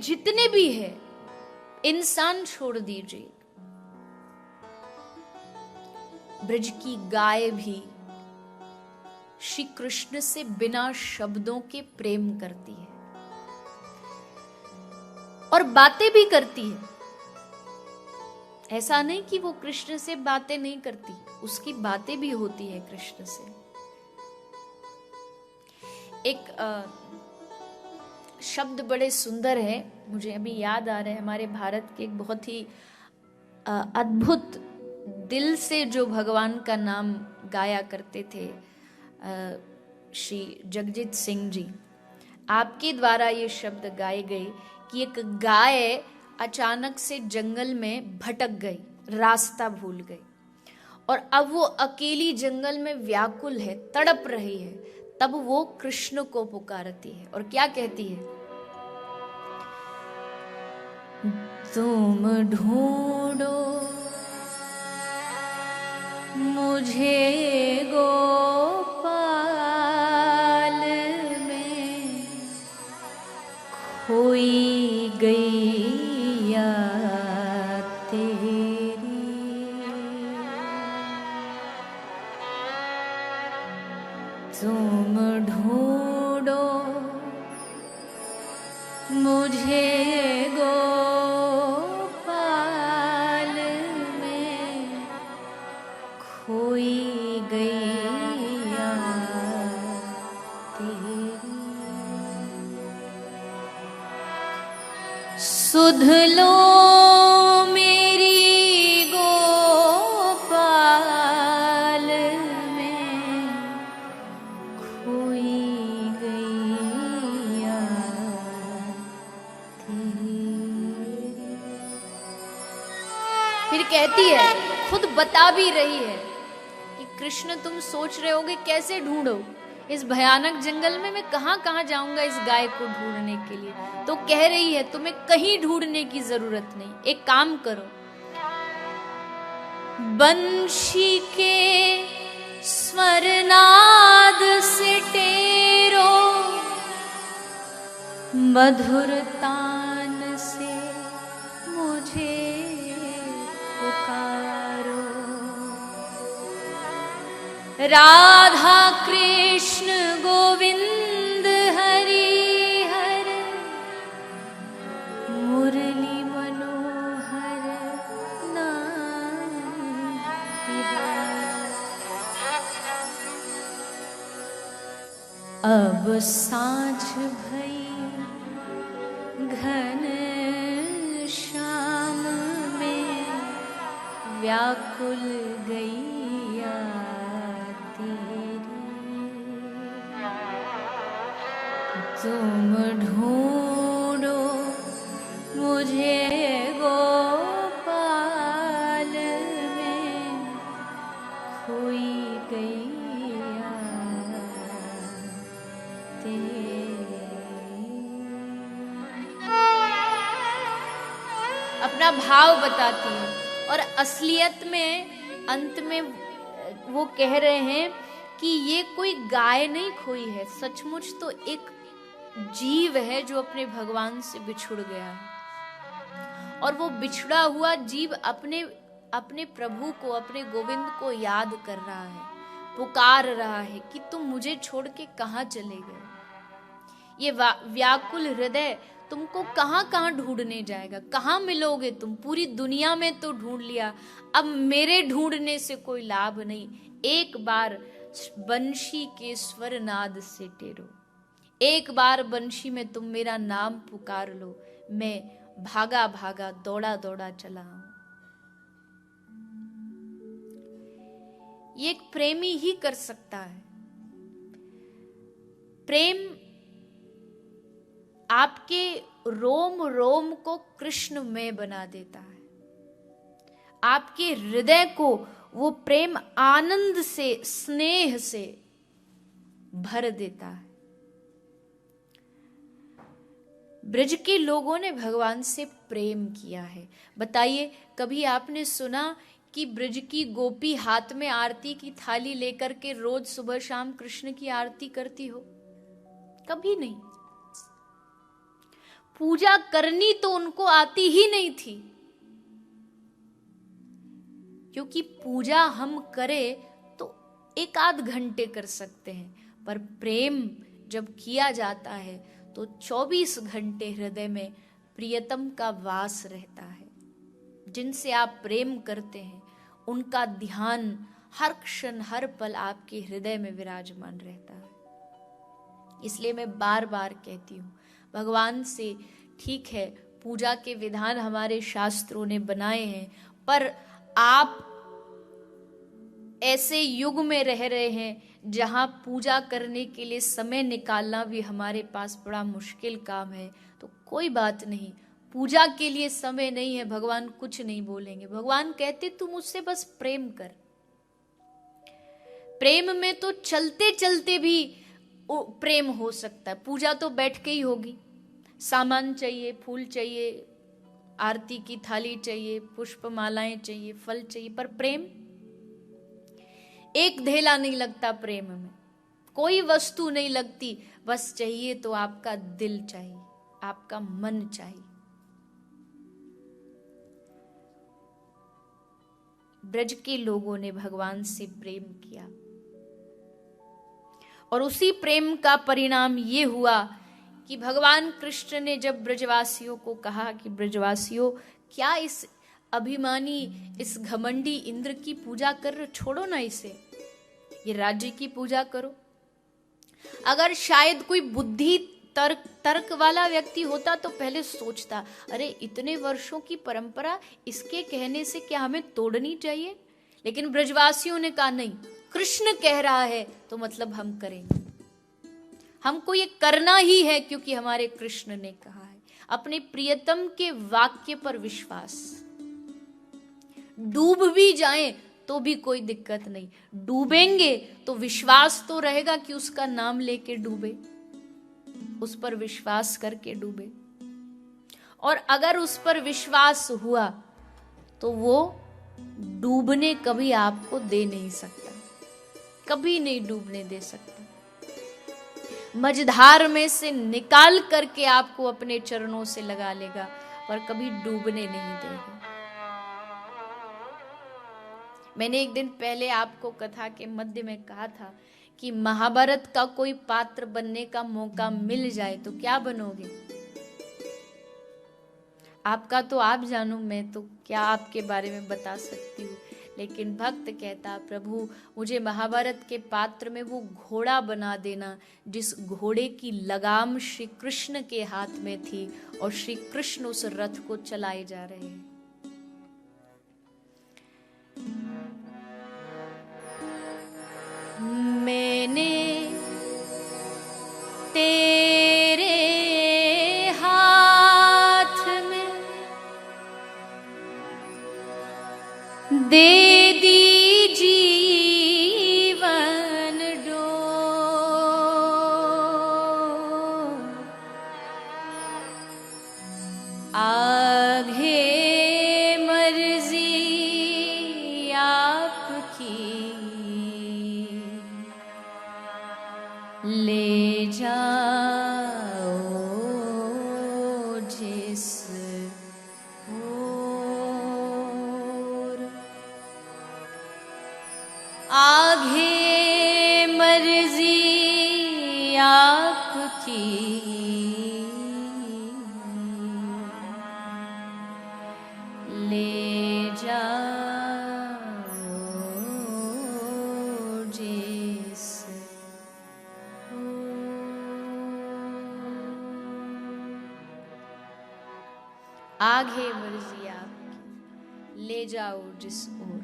जितने भी है इंसान छोड़ दीजिए, ब्रज की गाय भी श्री कृष्ण से बिना शब्दों के प्रेम करती है और बातें भी करती है। ऐसा नहीं कि वो कृष्ण से बातें नहीं करती, उसकी बातें भी होती है कृष्ण से। एक शब्द बड़े सुंदर है, मुझे अभी याद आ रहा है, हमारे भारत के एक बहुत ही अद्भुत दिल से जो भगवान का नाम गाया करते थे श्री जगजीत सिंह जी, आपके द्वारा ये शब्द गाए गए कि एक गाय अचानक से जंगल में भटक गई, रास्ता भूल गई और अब वो अकेली जंगल में व्याकुल है, तड़प रही है। तब वो कृष्ण को पुकारती है और क्या कहती है, तुम ढूंढो मुझे गोपाल में, खोई गैया तेरी। तुम ढूंढो मुझे गोपाल में, खोई गैया तेरी। सुध लो मेरी गोपाल में, खोई गैया तेरी। फिर कहती है, खुद बता भी रही है कि कृष्ण तुम सोच रहे होगे कैसे ढूंढो, इस भयानक जंगल में मैं कहां कहां जाऊंगा इस गाय को ढूंढने के लिए। तो कह रही है तुम्हें कहीं ढूंढने की जरूरत नहीं, एक काम करो, बंशी के स्वरनाद से टेरो, मधुर तान से मुझे पुकारो। राधा कृष्ण गोविंद हरि हर, मुरली मनोहर नाम विहार। अब सांझ भई घन श्याम में, व्याकुल गैया तेरी। तुम ढूंढो मुझे गोपाल में, खोई गैया तेरी। अपना भाव बताती है और असलियत में अंत में वो कह रहे हैं कि ये कोई गाय नहीं खोई है, सचमुच तो एक जीव है जो अपने भगवान से बिछुड़ गया है और वो बिछड़ा हुआ जीव अपने अपने प्रभु को, अपने गोविंद को याद कर रहा है, पुकार रहा है कि तुम मुझे छोड़ के कहां चले गए। ये व्याकुल हृदय तुमको कहां कहां ढूंढने जाएगा, कहां मिलोगे तुम, पूरी दुनिया में तो ढूंढ लिया, अब मेरे ढूंढने से कोई लाभ नहीं। एक बार बंशी के स्वर नाद से टेरो, एक बार बंशी में तुम मेरा नाम पुकार लो, मैं भागा भागा दौड़ा दौड़ा चला हूं। ये एक प्रेमी ही कर सकता है। प्रेम आपके रोम रोम को कृष्ण में बना देता है, आपके हृदय को वो प्रेम आनंद से, स्नेह से भर देता है। ब्रज के लोगों ने भगवान से प्रेम किया है। बताइए, कभी आपने सुना कि ब्रज की गोपी हाथ में आरती की थाली लेकर के रोज सुबह शाम कृष्ण की आरती करती हो? कभी नहीं। पूजा करनी तो उनको आती ही नहीं थी, क्योंकि पूजा हम करें तो एक आध घंटे कर सकते हैं, पर प्रेम जब किया जाता है तो 24 घंटे हृदय में प्रियतम का वास रहता है। जिनसे आप प्रेम करते हैं उनका ध्यान हर क्षण हर पल आपके हृदय में विराजमान रहता है। इसलिए मैं बार बार कहती हूँ, भगवान से ठीक है पूजा के विधान हमारे शास्त्रों ने बनाए हैं, पर आप ऐसे युग में रह रहे हैं जहां पूजा करने के लिए समय निकालना भी हमारे पास बड़ा मुश्किल काम है। तो कोई बात नहीं, पूजा के लिए समय नहीं है, भगवान कुछ नहीं बोलेंगे। भगवान कहते तू मुझसे बस प्रेम कर। प्रेम में तो चलते चलते भी प्रेम हो सकता है। पूजा तो बैठ के ही होगी, सामान चाहिए, फूल चाहिए, आरती की थाली चाहिए, पुष्प मालाएं चाहिए, फल चाहिए, पर प्रेम एक धेला नहीं लगता। प्रेम में कोई वस्तु नहीं लगती, बस चाहिए तो आपका दिल चाहिए, आपका मन चाहिए। ब्रज के लोगों ने भगवान से प्रेम किया और उसी प्रेम का परिणाम ये हुआ कि भगवान कृष्ण ने जब ब्रजवासियों को कहा कि ब्रजवासियों क्या इस अभिमानी, इस घमंडी इंद्र की पूजा कर, छोड़ो ना इसे, ये राज्य की पूजा करो। अगर शायद कोई बुद्धि तर्क वाला व्यक्ति होता तो पहले सोचता, अरे इतने वर्षों की परंपरा, इसके कहने से क्या हमें तोड़नी चाहिए? लेकिन ब्रजवासियों ने कहा नहीं, कृष्ण कह रहा है तो मतलब हम करेंगे, हमको ये करना ही है क्योंकि हमारे कृष्ण ने कहा है। अपने प्रियतम के वाक्य पर विश्वास, डूब भी जाएं तो भी कोई दिक्कत नहीं, डूबेंगे तो विश्वास तो रहेगा कि उसका नाम लेके डूबे, उस पर विश्वास करके डूबे। और अगर उस पर विश्वास हुआ तो वो डूबने कभी आपको दे नहीं सकता, कभी नहीं डूबने दे सकता। मझधार में से निकाल करके आपको अपने चरणों से लगा लेगा, पर कभी डूबने नहीं देगा। मैंने एक दिन पहले आपको कथा के मध्य में कहा था कि महाभारत का कोई पात्र बनने का मौका मिल जाए तो क्या बनोगे? आपका तो आप जानो, मैं तो क्या आपके बारे में बता सकती हूँ। लेकिन भक्त कहता, प्रभु मुझे महाभारत के पात्र में वो घोड़ा बना देना जिस घोड़े की लगाम श्री कृष्ण के हाथ में थी और श्री कृष्ण उस रथ को चलाए जा रहे हैं। मैंने तेरे हाथ में दे दी जीवन डोर, आगे मर्जी आपकी, ले जाओ जिस ओर, आगे मर्जी आपकी, ले जाओ जिस आगे मर्जी आपकी, ले जाओ जिस ओर।